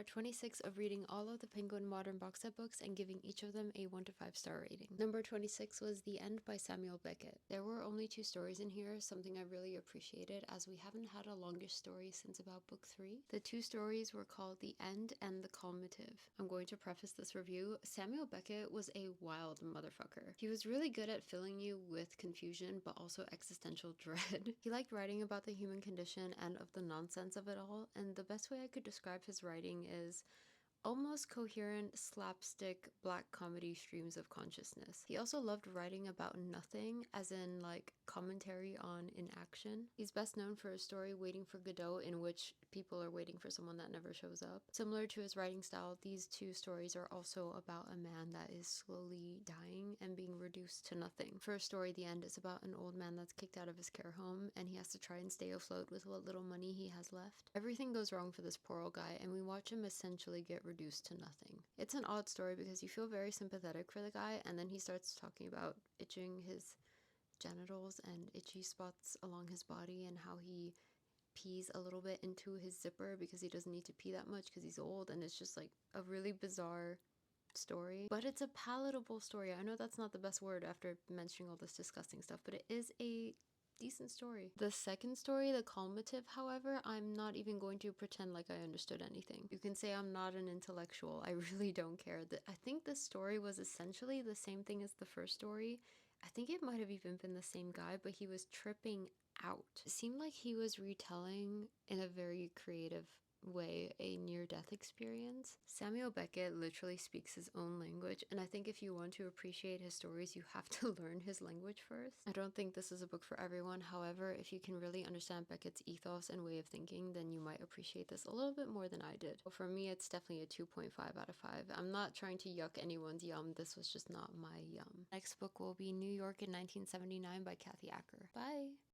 part 26 of reading all of the Penguin Modern box set books and giving each of them a 1 to 5 star rating. Number 26 was The End by Samuel Beckett. There were only 2 stories in here, something I really appreciated as we haven't had a longish story since about book 3. The 2 stories were called The End and The Calmative. I'm going to preface this review. Samuel Beckett was a wild motherfucker. He was really good at filling you with confusion but also existential dread. He liked writing about the human condition and of the nonsense of it all, and the best way I could describe his writing is almost coherent slapstick black comedy streams of consciousness. He also loved writing about nothing, as in like commentary on inaction. He's best known for his story Waiting for Godot, in which people are waiting for someone that never shows up. Similar to his writing style, these 2 stories are also about a man that is slowly dying and being reduced to nothing. First story, The End, is about an old man that's kicked out of his care home and he has to try and stay afloat with what little money he has left. Everything goes wrong for this poor old guy and we watch him essentially get reduced to nothing. It's an odd story because you feel very sympathetic for the guy, and then he starts talking about itching his genitals and itchy spots along his body and how he pees a little bit into his zipper because he doesn't need to pee that much because he's old, and it's just like a really bizarre story, but it's a palatable story. I know that's not the best word after mentioning all this disgusting stuff, but it is a decent story. The second story, The Calmative, however, I'm not even going to pretend like I understood anything. You can say I'm not an intellectual. I really don't care. I think the story was essentially the same thing as the first story. I think it might have even been the same guy, but he was tripping out. It seemed like he was retelling in a very creative way a near-death experience. Samuel Beckett literally speaks his own language, and I think if you want to appreciate his stories, you have to learn his language first. I don't think this is a book for everyone. However, if you can really understand Beckett's ethos and way of thinking, then you might appreciate this a little bit more than I did. For me, it's definitely a 2.5 out of 5. I'm not trying to yuck anyone's yum. This was just not my yum. Next book will be New York in 1979 by Kathy Acker. Bye!